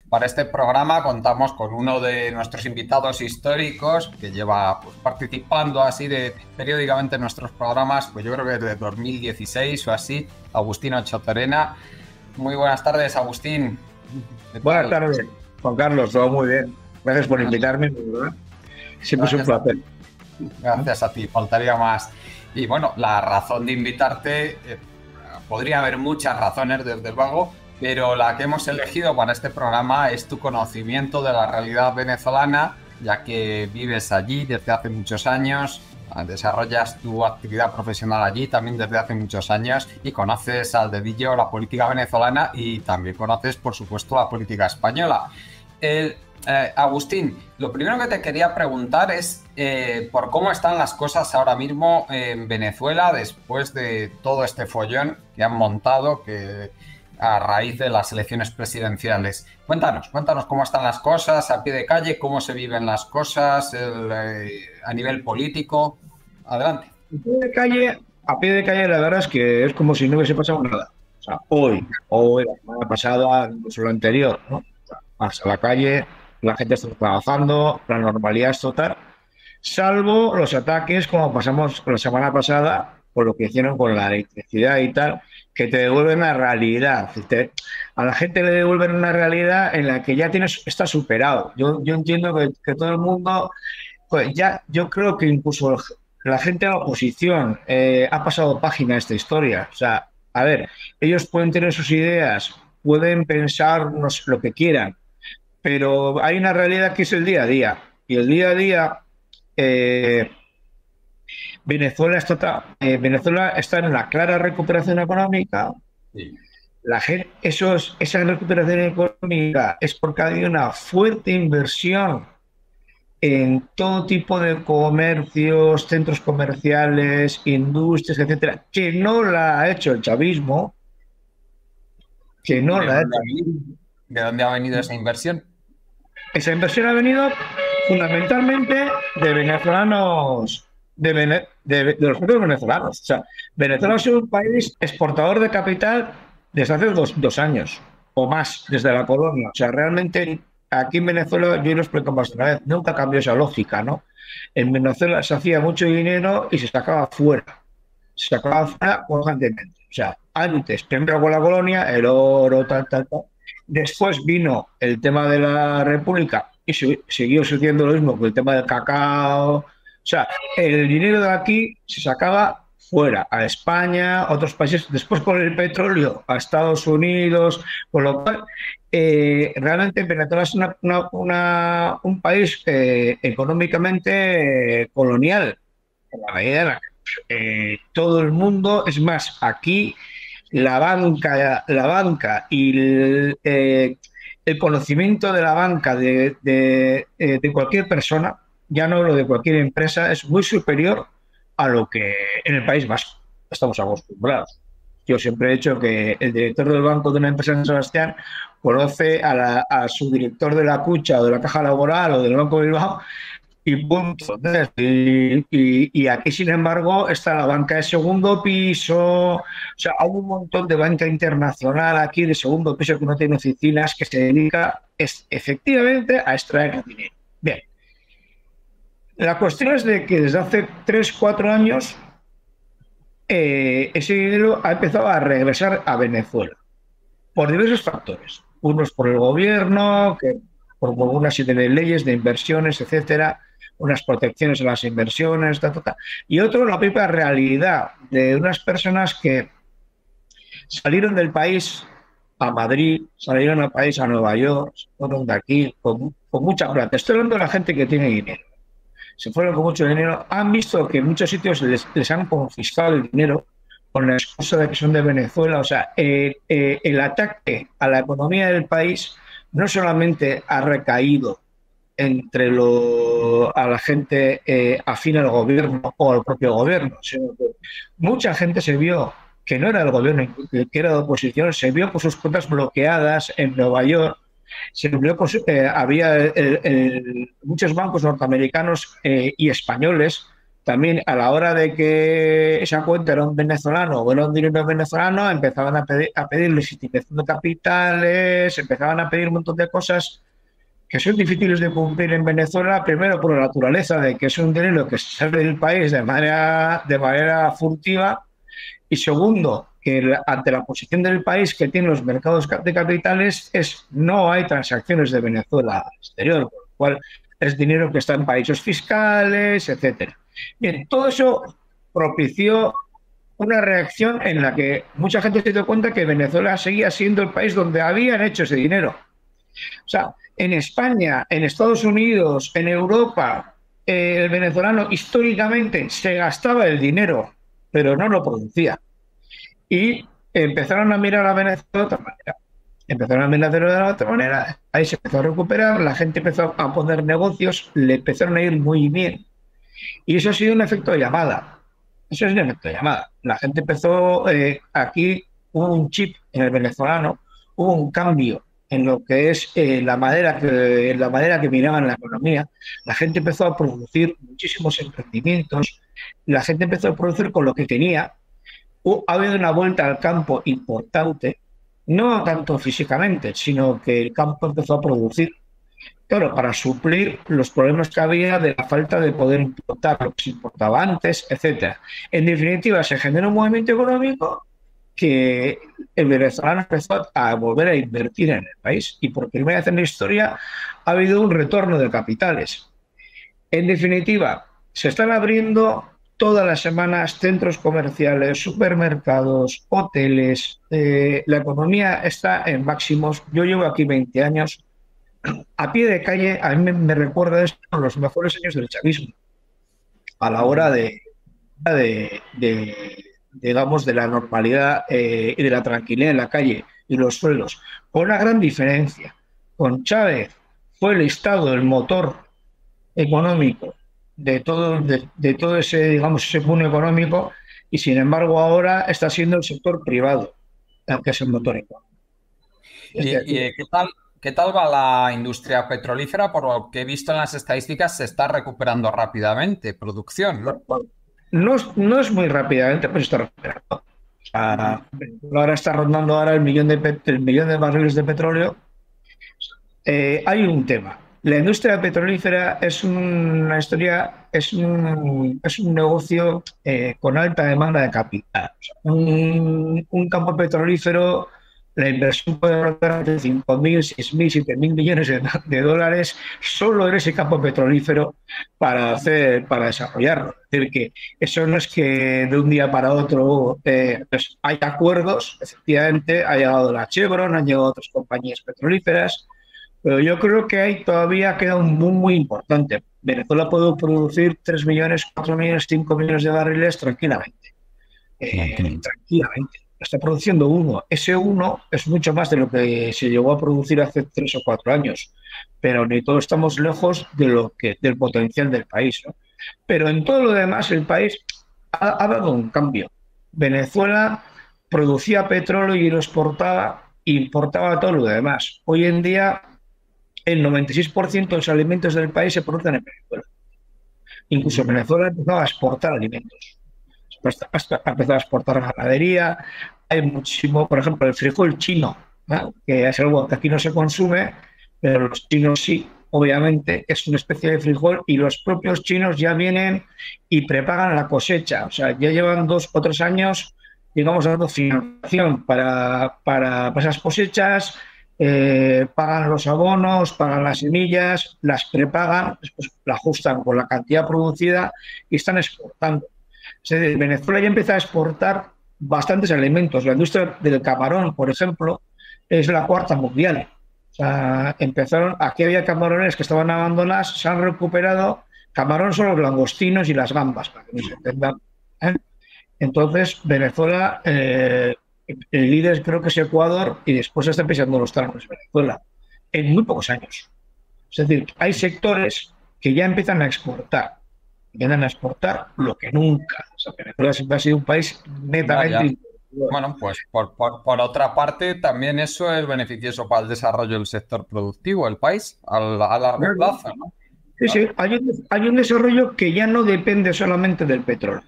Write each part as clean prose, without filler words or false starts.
Para este programa contamos con uno de nuestros invitados históricos que lleva pues, participando así periódicamente en nuestros programas, pues yo creo que desde 2016 o así, Agustín Ochotorena. Muy buenas tardes, Agustín. ¿Qué Buenas tal? tardes, Juan Carlos, todo muy bien. Gracias por invitarme, de verdad. Siempre es un Gracias a placer. ti. Gracias a ti, faltaría más. Y bueno, la razón de invitarte, podría haber muchas razones, desde luego, pero la que hemos elegido para este programa es tu conocimiento de la realidad venezolana, ya que vives allí desde hace muchos años, desarrollas tu actividad profesional allí también desde hace muchos años y conoces al dedillo la política venezolana y también conoces, por supuesto, la política española. Agustín, lo primero que te quería preguntar es por cómo están las cosas ahora mismo en Venezuela después de todo este follón que han montado a raíz de las elecciones presidenciales. Cuéntanos cómo están las cosas a pie de calle, cómo se viven las cosas a nivel político. Adelante. A pie de calle, la verdad es que es como si no hubiese pasado nada. O sea, hoy, la semana pasada, incluso lo anterior, ¿no? O sea, vas a la calle, la gente está trabajando, la normalidad es total, salvo los ataques como pasamos la semana pasada, por lo que hicieron con la electricidad y tal, que te devuelven la realidad. A la gente le devuelven una realidad en la que ya está superado. Yo entiendo que todo el mundo, pues ya, yo creo que incluso la gente de la oposición ha pasado página a esta historia. O sea, a ver, ellos pueden tener sus ideas, pueden pensar lo que quieran, pero hay una realidad que es el día a día. Y el día a día, eh, Venezuela está en la clara recuperación económica. Sí. Esa recuperación económica es porque ha habido una fuerte inversión en todo tipo de comercios, centros comerciales, industrias, etcétera, que no la ha hecho el chavismo, que no ¿De la ha dónde hecho. ha venido, de dónde ha venido esa inversión? Esa inversión ha venido fundamentalmente de venezolanos, de los propios venezolanos. O sea, Venezuela ha sido un país exportador de capital desde hace dos años o más, desde la colonia. O sea, realmente aquí en Venezuela, yo lo explico más de una vez, nunca cambió esa lógica, ¿no? En Venezuela se hacía mucho dinero y se sacaba fuera. Se sacaba fuera constantemente. O sea, antes, primero con la colonia, el oro, tal, tal, tal. Después vino el tema de la República y siguió sucediendo lo mismo con el tema del cacao. O sea, el dinero de aquí se sacaba fuera, a España, a otros países, después con el petróleo, a Estados Unidos, con lo cual realmente Venezuela es un país económicamente colonial, en la medida en la que todo el mundo, es más, aquí la banca y el conocimiento de la banca de cualquier persona, ya no lo de cualquier empresa, es muy superior a lo que en el País Vasco estamos acostumbrados. Yo siempre he dicho que el director del banco de una empresa en San Sebastián conoce a su director de la Cucha o de la Caja Laboral o del Banco de Bilbao y punto. Entonces, y aquí, sin embargo, está la banca de segundo piso. O sea, hay un montón de banca internacional aquí de segundo piso que no tiene oficinas, que se dedica efectivamente a extraer el dinero. Bien, la cuestión es de que desde hace 3 4 años ese dinero ha empezado a regresar a Venezuela por diversos factores. Unos por el gobierno, que por una serie de leyes de inversiones, etcétera, unas protecciones a las inversiones, y otro la propia realidad de unas personas que salieron del país a Madrid, salieron del país a Nueva York, fueron de aquí con mucha plata. Estoy hablando de la gente que tiene dinero. Se fueron con mucho dinero, han visto que en muchos sitios les han confiscado el dinero con la excusa de que son de Venezuela. O sea, el ataque a la economía del país no solamente ha recaído a la gente afín al gobierno o al propio gobierno, sino que mucha gente se vio que no era del gobierno, que era de oposición, se vio con sus cuentas bloqueadas en Nueva York. Había muchos bancos norteamericanos y españoles también a la hora de que esa cuenta era un venezolano o era un dinero venezolano, empezaban a pedir legitimación de capitales, empezaban a pedir un montón de cosas que son difíciles de cumplir en Venezuela, primero por la naturaleza de que es un dinero que sale del país de manera furtiva, y segundo, que ante la posición del país que tienen los mercados de capitales, no hay transacciones de Venezuela al exterior, con lo cual es dinero que está en paraísos fiscales, etcétera. Bien, todo eso propició una reacción en la que mucha gente se dio cuenta que Venezuela seguía siendo el país donde habían hecho ese dinero. O sea, en España, en Estados Unidos, en Europa, el venezolano históricamente se gastaba el dinero, pero no lo producía. Y empezaron a mirar a Venezuela de otra manera. Empezaron a mirar de otra manera, ahí se empezó a recuperar, la gente empezó a poner negocios, le empezaron a ir muy bien. Y eso ha sido un efecto de llamada. Eso es un efecto de llamada. La gente empezó, aquí hubo un chip en el venezolano, hubo un cambio en lo que es la manera que miraban la economía. La gente empezó a producir muchísimos emprendimientos, la gente empezó a producir con lo que tenía. Ha habido una vuelta al campo importante, no tanto físicamente, sino que el campo empezó a producir, claro, para suplir los problemas que había de la falta de poder importar lo que se importaba antes, etcétera. En definitiva, se generó un movimiento económico que el venezolano empezó a volver a invertir en el país, y por primera vez en la historia ha habido un retorno de capitales. En definitiva, se están abriendo todas las semanas centros comerciales, supermercados, hoteles. La economía está en máximos. Yo llevo aquí 20 años. A pie de calle, a mí me recuerda esto a los mejores años del chavismo, a la hora digamos, de la normalidad y de la tranquilidad en la calle y los suelos, con una gran diferencia. Con Chávez fue el Estado el motor económico de todo ese, digamos, ese boom económico, y sin embargo ahora está siendo el sector privado el que es el motor económico. ¿Y qué tal va la industria petrolífera? Por lo que he visto en las estadísticas, se está recuperando rápidamente producción, ¿no? No es muy rápidamente, pero está recuperando. Ahora está rondando ahora el millón de barriles de petróleo. Hay un tema. La industria petrolífera es una historia, es un negocio con alta demanda de capital. O sea, un campo petrolífero, la inversión puede rondar de 5.000, 6.000, 7.000 millones de dólares solo en ese campo petrolífero para desarrollarlo. Es decir, que eso no es que de un día para otro pues hay acuerdos, efectivamente, ha llegado la Chevron, han llegado otras compañías petrolíferas, pero yo creo que ahí todavía queda un boom muy importante. Venezuela puede producir 3 millones, 4 millones, 5 millones de barriles tranquilamente. Tranquilamente. Está produciendo uno. Ese uno es mucho más de lo que se llegó a producir hace 3 o 4 años. Pero ni todos estamos lejos del potencial del país, ¿no? Pero en todo lo demás, el país ha dado un cambio. Venezuela producía petróleo y lo exportaba, importaba todo lo demás. Hoy en día, el 96% de los alimentos del país se producen en Venezuela. Incluso Venezuela empezó a exportar alimentos. Ha empezado a exportar ganadería. Hay muchísimo, por ejemplo, el frijol chino, ¿no? Que es algo que aquí no se consume, pero los chinos sí, obviamente, es una especie de frijol, y los propios chinos ya vienen y preparan la cosecha. O sea, ya llevan 2 o 3 años, digamos, dando financiación para esas cosechas. Pagan los abonos, pagan las semillas, las prepagan, después la ajustan con la cantidad producida y están exportando. Es decir, Venezuela ya empieza a exportar bastantes alimentos. La industria del camarón, por ejemplo, es la 4ª mundial. O sea, aquí había camarones que estaban abandonados, se han recuperado. Camarón son los langostinos y las gambas, para que nos entendan, ¿eh? Entonces, Venezuela, el líder creo que es Ecuador, y después está pisando los talones Venezuela en muy pocos años. Es decir, hay sectores que ya empiezan a exportar lo que nunca. O sea, Venezuela siempre ha sido un país netamente. Bueno, pues por otra parte, también eso es beneficioso para el desarrollo del sector productivo del país a largo plazo, ¿no? Sí, sí, hay un desarrollo que ya no depende solamente del petróleo.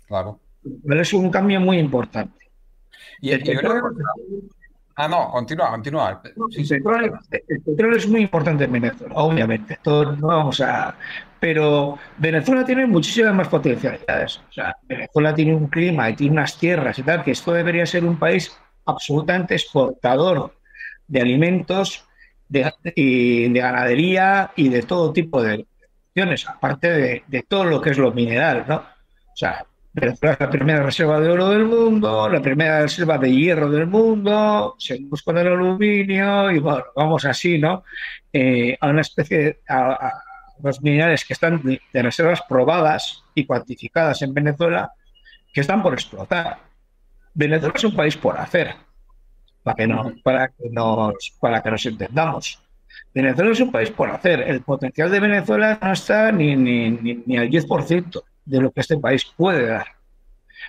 Claro. Pero es un cambio muy importante. El Y una petróleo, cosa. Ah, no, continúa, continúa. Sí, sí. el petróleo es muy importante en Venezuela, obviamente. Todos no vamos a. Pero Venezuela tiene muchísimas más potencialidades. O sea, Venezuela tiene un clima y tiene unas tierras y tal, que esto debería ser un país absolutamente exportador de alimentos y de ganadería y de todo tipo de cuestiones, aparte de todo lo que es lo mineral, ¿no? O sea, Venezuela es la primera reserva de oro del mundo, la primera reserva de hierro del mundo, seguimos con el aluminio y bueno, vamos así, ¿no? A una especie a los minerales que están de reservas probadas y cuantificadas en Venezuela que están por explotar. Venezuela es un país por hacer, Ujú. para que nos entendamos. Venezuela es un país por hacer. El potencial de Venezuela no está ni al 10% de lo que este país puede dar.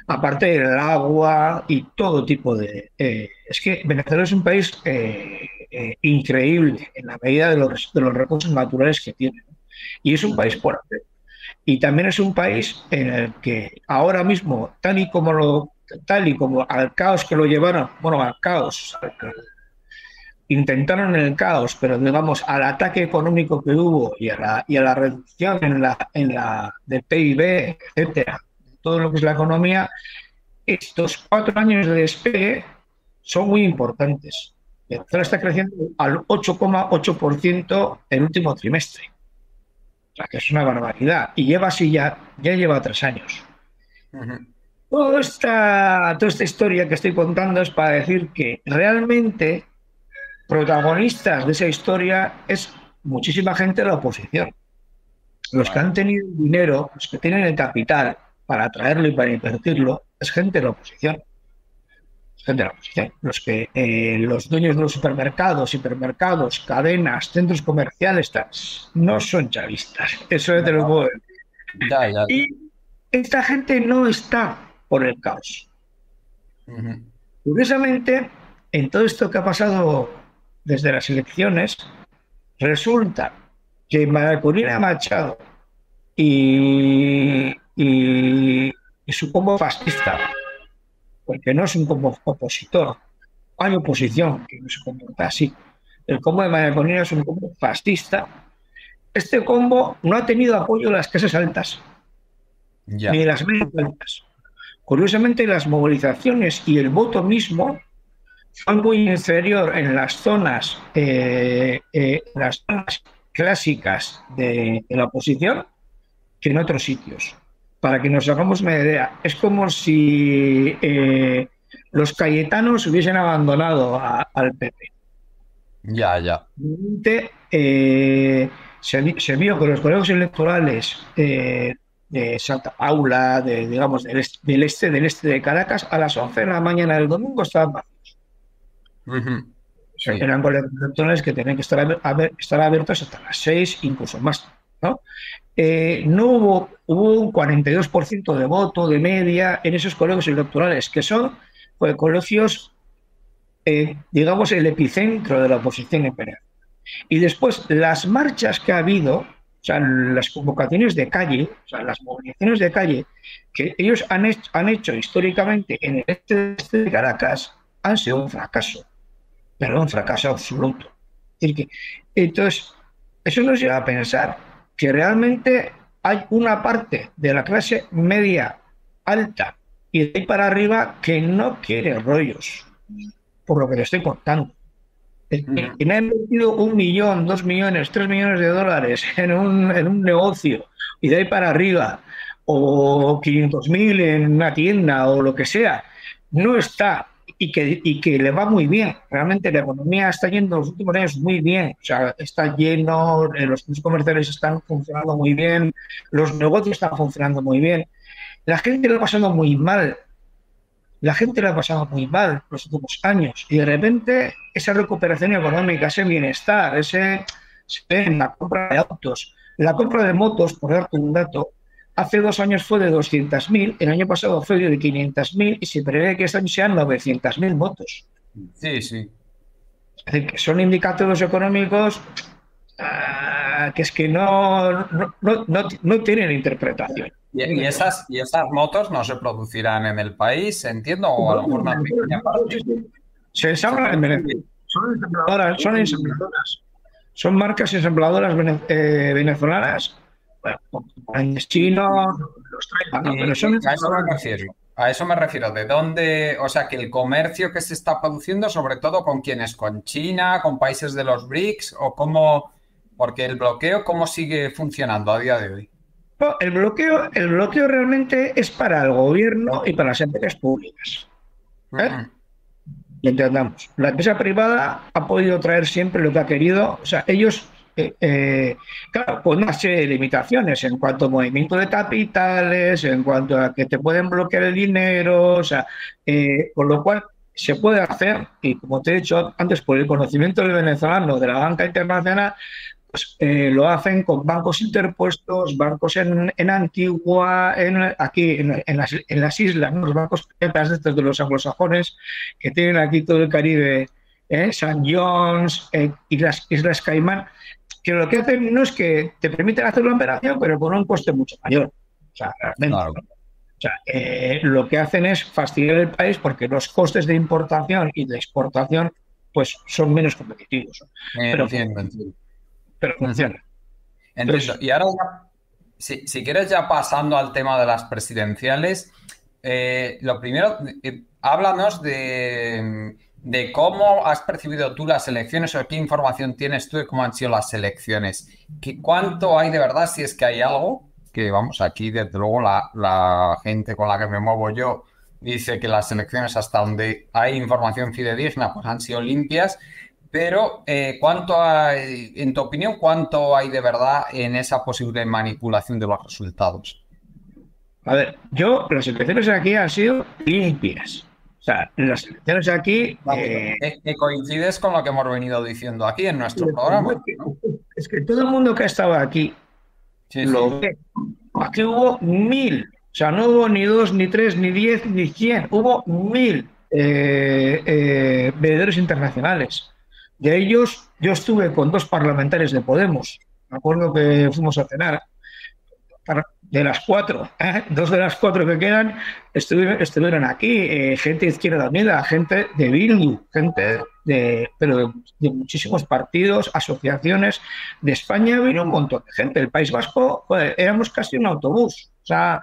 Aparte del agua y todo tipo de... es que Venezuela es un país increíble en la medida de los recursos naturales que tiene. Y es un país Ujú. por hacer. Y también es un país en el que ahora mismo, tal y como al caos que lo llevaron, bueno, al caos, intentaron el caos, pero digamos al ataque económico que hubo y a la reducción del PIB, etcétera, todo lo que es la economía, estos 4 años de despegue son muy importantes. Venezuela está creciendo al 8,8% el último trimestre. O sea, que es una barbaridad. Y lleva así ya lleva 3 años. Ujú. Toda esta historia que estoy contando es para decir que realmente protagonistas de esa historia es muchísima gente de la oposición. Los que han Vale. tenido dinero, los que tienen el capital para traerlo y para invertirlo, es gente de la oposición. Gente de la oposición. Los dueños de los supermercados, hipermercados, cadenas, centros comerciales, no son chavistas. Eso es No, de lo no. puedo. Ya, ya. Y esta gente no está por el caos. Ujú. Curiosamente, en todo esto que ha pasado desde las elecciones, resulta que María Corina Machado y su combo fascista, porque no es un combo opositor, hay oposición que no se comporta así. El combo de María Corina es un combo fascista. Este combo no ha tenido apoyo de las clases altas, ni de Ya. las medias altas. Curiosamente, las movilizaciones y el voto mismo son muy inferior en las zonas clásicas de la oposición que en otros sitios. Para que nos hagamos una idea, es como si los cayetanos hubiesen abandonado al PP. Ya, ya. Se vio que los colegios electorales de Santa Paula, digamos, del este de Caracas, a las 11 de la mañana del domingo estaban vacíos. Ujú. O sea, Sí. eran colegios electorales que tenían que estar abiertos hasta las 6, incluso más, ¿no? No hubo un 42% de voto de media en esos colegios electorales, que son pues, colegios, digamos, el epicentro de la oposición en Venezuela. Y después, las marchas que ha habido, o sea, las convocaciones de calle, o sea, las movilizaciones de calle que ellos han hecho históricamente en el este de Caracas, han sido un fracaso, pero un fracaso absoluto. Es decir, entonces, eso nos lleva a pensar que realmente hay una parte de la clase media alta y de ahí para arriba que no quiere rollos, por lo que le estoy contando. Ujú. Quien ha invertido 1 millón, 2 millones, 3 millones de dólares en un negocio y de ahí para arriba, o 500.000 en una tienda o lo que sea, no está y que le va muy bien. Realmente la economía está yendo los últimos años muy bien. O sea, está lleno, los centros comerciales están funcionando muy bien, los negocios están funcionando muy bien. La gente lo ha pasado muy mal, la gente lo ha pasado muy mal los últimos años y de repente esa recuperación económica, ese bienestar, se ve en la compra de autos, la compra de motos, por darte un dato, hace 2 años fue de 200.000, el año pasado fue de 500.000 y se prevé que este año sean 900.000 motos. Sí, sí. Es decir, que son indicadores económicos sea, que es que no tienen interpretación. ¿Y esas motos no se producirán en el país, entiendo? O a lo mejor una pequeña parte. Se ensamblan en Venezuela. Son ensambladoras. Son marcas ensambladoras venezolanas. Bueno, compañías chinos, los traen, ¿no? Pero son A eso me ensambladoras. refiero. A eso me refiero. ¿De dónde? O sea, que el comercio que se está produciendo, sobre todo con quiénes, con China, con países de los BRICS, o cómo, porque el bloqueo, ¿cómo sigue funcionando a día de hoy? No, el bloqueo realmente es para el gobierno y para las empresas públicas. ¿Eh? Ujú. Y entendamos, la empresa privada ha podido traer siempre lo que ha querido, o sea, ellos, claro, con una serie de limitaciones en cuanto a movimiento de capitales, en cuanto a que te pueden bloquear el dinero, o sea, con lo cual se puede hacer, y como te he dicho antes, por el conocimiento del venezolano de la banca internacional, pues, lo hacen con bancos interpuestos, bancos en Antigua, aquí en las islas, ¿no? Los bancos pepas de estos de los anglosajones que tienen aquí todo el Caribe, San John's, y las Islas Caimán, que lo que hacen no es que te permiten hacer la operación, pero con un coste mucho mayor. O sea, realmente, Claro. ¿no? O sea, lo que hacen es fastidiar el país porque los costes de importación y de exportación pues son menos competitivos. Pero, Entiendo, entiendo. pero Ujú. funciona. Entiendo. Entonces, Y ahora, si quieres, ya pasando al tema de las presidenciales, lo primero, háblanos de cómo has percibido tú las elecciones o qué información tienes tú de cómo han sido las elecciones. ¿Cuánto hay de verdad, si es que hay algo? Que vamos, aquí desde luego la gente con la que me muevo yo dice que las elecciones hasta donde hay información fidedigna pues han sido limpias. Pero, ¿cuánto hay, en tu opinión, cuánto hay de verdad en esa posible manipulación de los resultados? a ver, las elecciones aquí han sido limpias. O sea, las elecciones aquí, Que coincides con lo que hemos venido diciendo aquí en nuestro programa, ¿no? es que todo el mundo que ha estado aquí Sí, lo sí. ve. Aquí hubo 1000. O sea, no hubo ni 2, ni 3, ni 10, ni 100. Hubo 1000 veedores internacionales. De ellos, yo estuve con 2 parlamentarios de Podemos. Me acuerdo que fuimos a cenar. De las 4, 2 de las 4 que quedan estuvieron aquí, gente de Izquierda Unida, gente de Bildu, pero de muchísimos partidos, asociaciones de España, vino un montón de gente. El País Vasco, joder, éramos casi un autobús. O sea,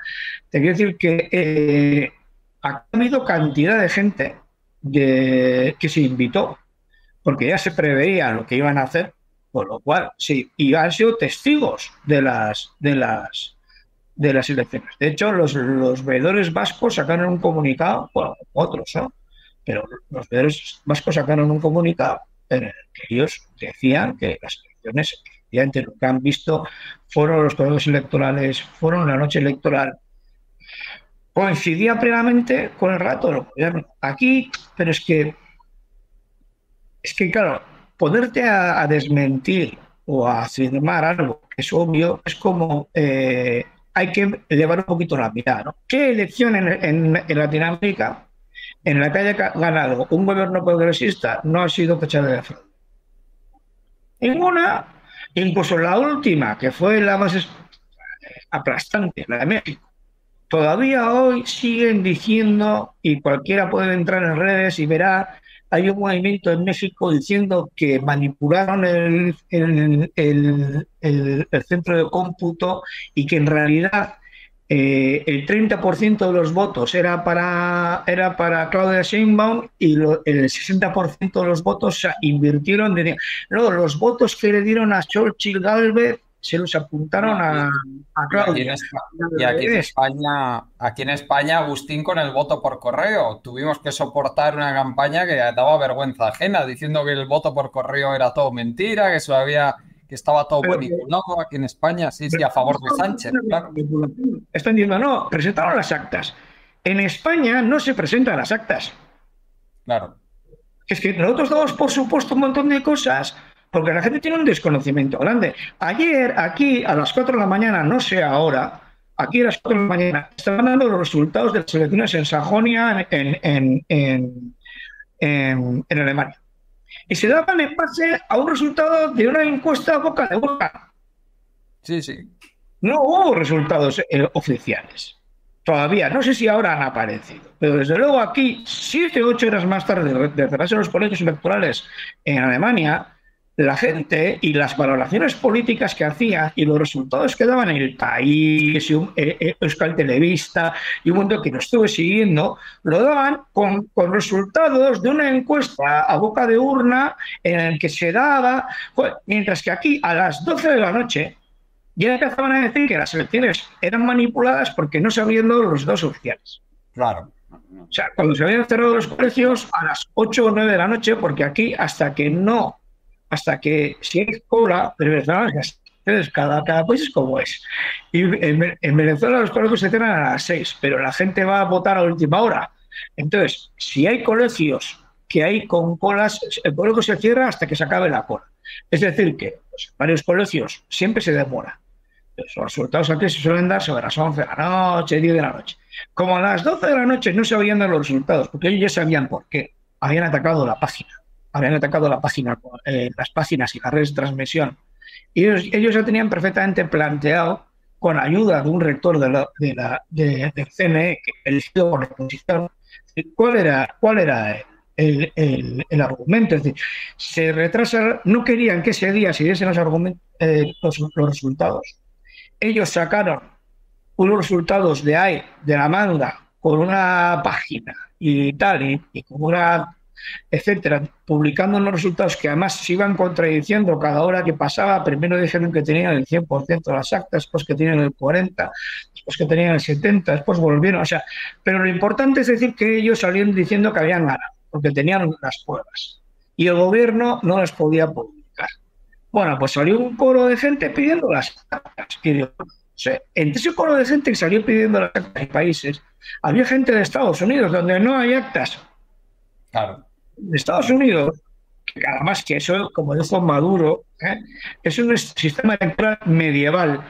te quiero decir que ha habido cantidad de gente que se invitó, porque ya se preveía lo que iban a hacer, por lo cual, sí, y han sido testigos de las elecciones. De hecho, los veedores vascos sacaron un comunicado, bueno, otros, ¿no? Pero los veedores vascos sacaron un comunicado en el que ellos decían que las elecciones, efectivamente, lo que han visto fueron los colegios electorales, fueron la noche electoral, coincidía plenamente con el rato del gobierno. Aquí, pero es que claro, ponerte a desmentir o a afirmar algo que es obvio es como hay que elevar un poquito la mirada, ¿no? ¿Qué elección en Latinoamérica en la que haya ganado un gobierno progresista no ha sido fechada de fraude? Ninguna. Incluso la última, que fue la más aplastante, la de México. Todavía hoy siguen diciendo, y cualquiera puede entrar en redes y verá, hay un movimiento en México diciendo que manipularon el centro de cómputo y que en realidad el 30% de los votos era para Claudia Sheinbaum y el 60% de los votos se invirtieron. No, los votos que le dieron a Xochitl Gálvez se los apuntaron No, a y aquí en Claudia. aquí en España, Agustín, con el voto por correo. Tuvimos que soportar una campaña que daba vergüenza ajena, diciendo que el voto por correo era todo mentira, que estaba todo Pero, manipulado aquí en España. Sí, sí, a favor de Sánchez, claro. están diciendo, no, presentaron las actas. En España no se presentan las actas. Claro. Es que nosotros damos por supuesto un montón de cosas porque la gente tiene un desconocimiento grande. Ayer, aquí, a las 4 de la mañana, no sé ahora, aquí a las 4 de la mañana, estaban dando los resultados de las elecciones en Sajonia, en Alemania. Y se daban en base a un resultado de una encuesta boca de boca. Sí, sí. No hubo resultados oficiales. Todavía, no sé si ahora han aparecido, pero desde luego aquí, 7 u 8 horas más tarde de cerrarse los colegios electorales en Alemania, la gente y las valoraciones políticas que hacía y los resultados que daban en El País, Euskal Televista y un mundo que lo estuve siguiendo, lo daban con resultados de una encuesta a boca de urna en el que se daba, mientras que aquí a las 12 de la noche ya empezaban a decir que las elecciones eran manipuladas porque no se habían dado los resultados oficiales. Claro. O sea, cuando se habían cerrado los colegios a las 8 o 9 de la noche, porque aquí hasta que si hay cola, pero cada país es como es. Y en Venezuela los colegios se cierran a las 6, pero la gente va a votar a última hora. Entonces, si hay colegios que hay con colas, el colegio se cierra hasta que se acabe la cola. Es decir, que pues, varios colegios siempre se demora. Los resultados aquí se suelen dar sobre las 11 de la noche, 10 de la noche. Como a las 12 de la noche no se habían dado los resultados, porque ellos ya sabían por qué. Habían atacado la página. Las páginas y las redes de transmisión. Y ellos ya tenían perfectamente planteado, con ayuda de un rector del CNE, elegido por la oposición, cuál era el argumento. Es decir, se retrasa, no querían que ese día se diesen los resultados. Ellos sacaron unos resultados de la manga con una página y tal, y con una, etcétera, publicando unos resultados que además se iban contradiciendo cada hora que pasaba. Primero dijeron que tenían el 100% de las actas, después que tenían el 40%, después que tenían el 70%, después volvieron. O sea, pero lo importante es decir que ellos salieron diciendo que habían ganado, porque tenían las pruebas. Y el gobierno no las podía publicar. Bueno, pues salió un coro de gente pidiendo las actas. O sea, entre ese coro de gente que salió pidiendo las actas en países, había gente de Estados Unidos donde no hay actas. Claro. De Estados Unidos, que además que eso, como dijo Maduro, es un sistema electoral medieval,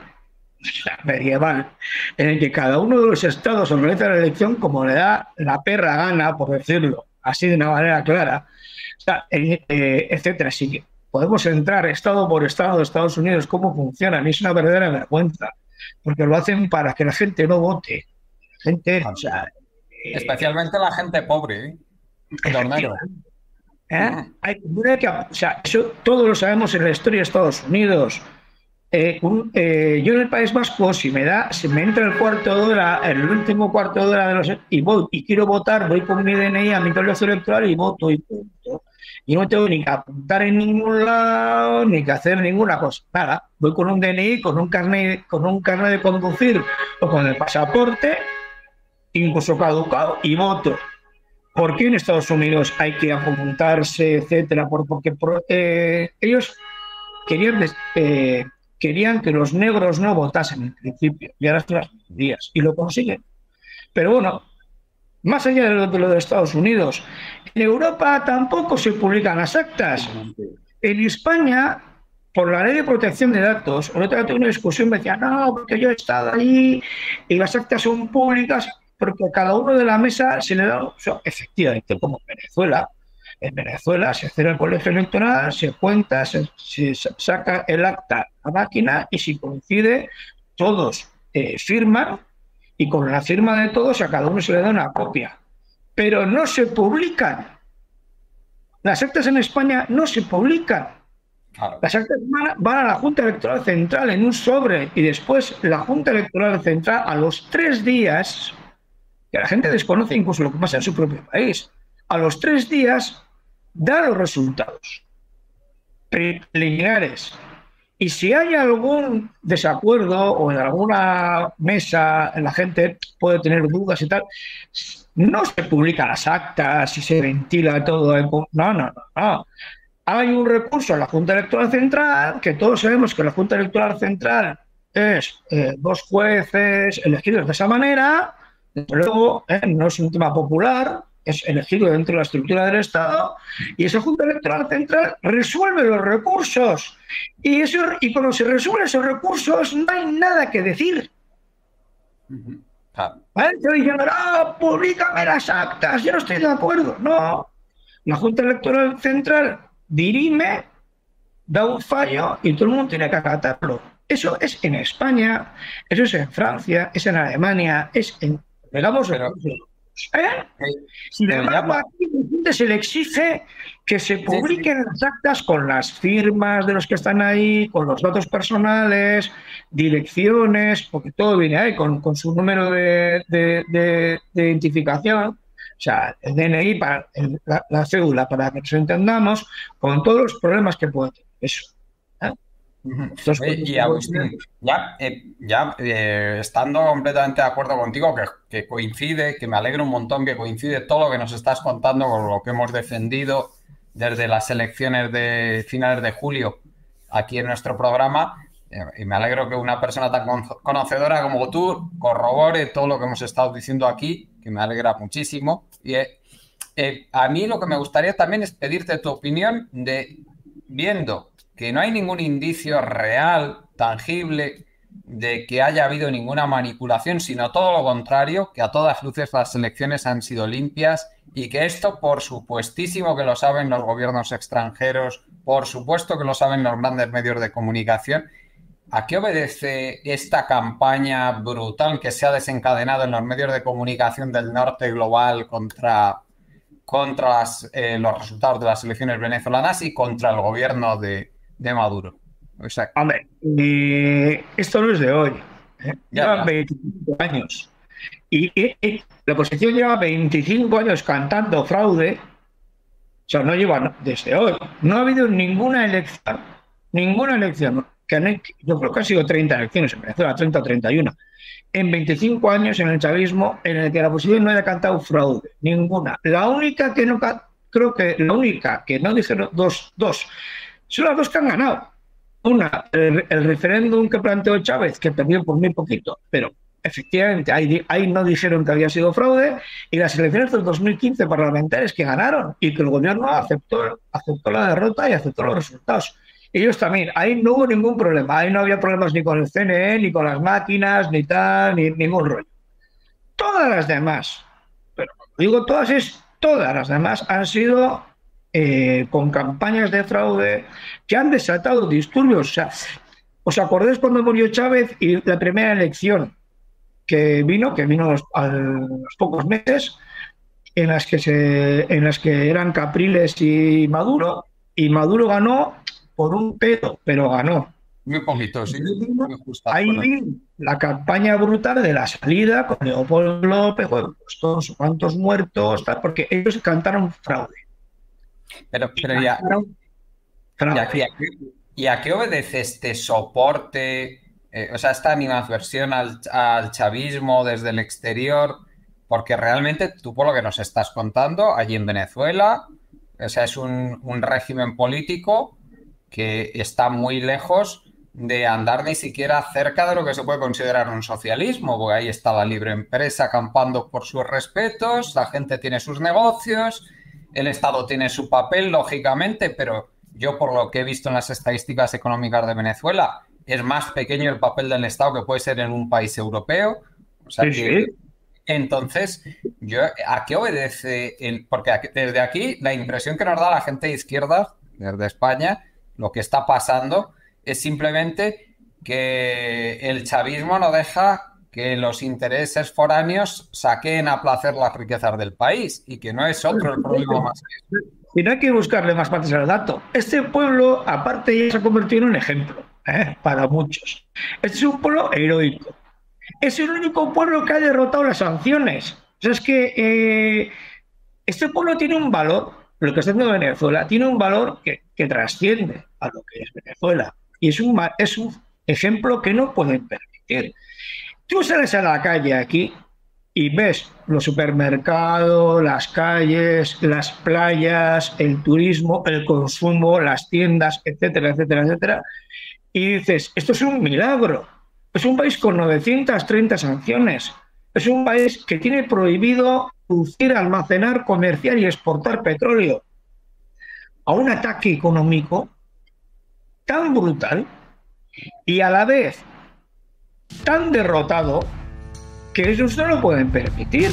en el que cada uno de los estados organiza la elección como le da la perra gana, por decirlo así de una manera clara, o sea, etcétera. Así que podemos entrar estado por estado de Estados Unidos cómo funcionan, y es una verdadera vergüenza, porque lo hacen para que la gente no vote. La gente, o sea, especialmente la gente pobre, ¿eh? O sea, eso todos lo sabemos en la historia de Estados Unidos. Yo en el País Vasco, si me entra el cuarto de hora, el último cuarto de hora y quiero votar, voy con mi DNI a mi colegio electoral y voto y punto. Y no tengo ni que apuntar en ningún lado, ni que hacer ninguna cosa. Nada, voy con un DNI, con un carnet de conducir o con el pasaporte, incluso caducado, y voto. ¿Por qué en Estados Unidos hay que apuntarse, etcétera? Porque ellos querían que los negros no votasen en principio, y ahora son las días, y lo consiguen. Pero bueno, más allá de lo de Estados Unidos, en Europa tampoco se publican las actas. En España, por la ley de protección de datos, el otro día tuve una discusión, me decía, no, porque yo he estado allí y las actas son públicas, porque a cada uno de la mesa se le da, o sea, efectivamente, como en Venezuela. En Venezuela se cierra el colegio electoral, se cuenta, se saca el acta a máquina y si coincide, todos firman y con la firma de todos a cada uno se le da una copia. Pero no se publican. Las actas en España no se publican. Las actas van a la Junta Electoral Central en un sobre y después la Junta Electoral Central a los 3 días, que la gente desconoce incluso lo que pasa en su propio país, a los 3 días da los resultados preliminares. Y si hay algún desacuerdo o en alguna mesa la gente puede tener dudas y tal, no se publican las actas y se ventila todo. No. Hay un recurso a la Junta Electoral Central, que todos sabemos que la Junta Electoral Central es 2 jueces elegidos de esa manera. Desde luego, no es un tema popular, es elegido dentro de la estructura del Estado, y esa Junta Electoral Central resuelve los recursos. Y cuando se resuelven esos recursos, no hay nada que decir. ¿Vale? Te dicen, públicame las actas, yo no estoy de acuerdo. No. La Junta Electoral Central dirime, da un fallo y todo el mundo tiene que acatarlo. Eso es en España, eso es en Francia, es en Alemania, es en, digamos, Pero, ¿eh? Sin pero ya, embargo, aquí se le exige que se sí, sí. publiquen las actas con las firmas de los que están ahí, con los datos personales, direcciones, porque todo viene ahí, con su número de identificación, o sea, el DNI, la cédula, para que nos entendamos, con todos los problemas que puede tener eso. ¿Eh? Ujú. Dos Oye, cosas y que puede tener. Agustín, estando completamente de acuerdo contigo, que coincide, que me alegro un montón que coincide todo lo que nos estás contando con lo que hemos defendido desde las elecciones de finales de julio aquí en nuestro programa, y me alegro que una persona tan conocedora como tú corrobore todo lo que hemos estado diciendo aquí, que me alegra muchísimo. Y a mí lo que me gustaría también es pedirte tu opinión de, viendo que no hay ningún indicio real, tangible, de que haya habido ninguna manipulación, sino todo lo contrario, que a todas luces las elecciones han sido limpias y que esto, por supuestísimo que lo saben los gobiernos extranjeros, por supuesto que lo saben los grandes medios de comunicación. ¿A qué obedece esta campaña brutal que se ha desencadenado en los medios de comunicación del norte global contra los resultados de las elecciones venezolanas y contra el gobierno de Maduro? O sea, Hombre, esto no es de hoy. ya, Llevan ya. 25 años. Y la oposición lleva 25 años cantando fraude. O sea, no lleva desde hoy. No ha habido ninguna elección, yo creo que han sido 30 elecciones en Venezuela, 30 o 31, en 25 años en el chavismo en el que la oposición no haya cantado fraude. Ninguna. La única que no, creo que la única que no dijeron, dos, son las dos que han ganado. Una, el referéndum que planteó Chávez, que perdió por muy poquito, pero efectivamente ahí no dijeron que había sido fraude, y las elecciones del 2015 parlamentarias que ganaron y que el gobierno aceptó la derrota y aceptó los resultados. Ellos también, ahí no hubo ningún problema, ahí no había problemas ni con el CNE, ni con las máquinas, ni tal, ni ningún rollo. Todas las demás, pero digo todas, es todas las demás han sido con campañas de fraude que han desatado disturbios. O sea, ¿os acordáis cuando murió Chávez y la primera elección que vino a los pocos meses, en las que eran Capriles y Maduro ganó por un pedo, pero ganó. Muy poquito, sí. Muy justa. Ahí Bueno, vi la campaña brutal de la salida con Leopoldo López, bueno, pues todos cuantos muertos, tal, porque ellos cantaron fraude. Y pero ya, cantaron ya, fraude. ¿y a qué obedece este soporte, o sea, esta animadversión al chavismo desde el exterior? Porque realmente tú, por lo que nos estás contando, allí en Venezuela, o sea, es un régimen político que está muy lejos de andar ni siquiera cerca de lo que se puede considerar un socialismo, porque ahí está la libre empresa acampando por sus respetos, la gente tiene sus negocios, el Estado tiene su papel, lógicamente, pero yo por lo que he visto en las estadísticas económicas de Venezuela, es más pequeño el papel del Estado que puede ser en un país europeo. O sea Sí, que sí. entonces, ¿a qué obedece? Porque desde aquí la impresión que nos da la gente de izquierda, desde España, lo que está pasando es simplemente que el chavismo no deja que los intereses foráneos saqueen a placer las riquezas del país y que no es otro el problema más. Y no hay que buscarle más partes al dato. Este pueblo, aparte, ya se ha convertido en un ejemplo para muchos. Este es un pueblo heroico. Es el único pueblo que ha derrotado las sanciones. O sea, es que este pueblo tiene un valor, lo que está haciendo Venezuela, tiene un valor que trasciende a lo que es Venezuela. Y es un ejemplo que no pueden permitir. Tú sales a la calle aquí y ves los supermercados, las calles, las playas, el turismo, el consumo, las tiendas, etcétera, etcétera, etcétera, y dices, esto es un milagro. Es un país con 930 sanciones. Es un país que tiene prohibido producir, almacenar, comerciar y exportar petróleo, a un ataque económico tan brutal y a la vez tan derrotado que ellos no lo pueden permitir.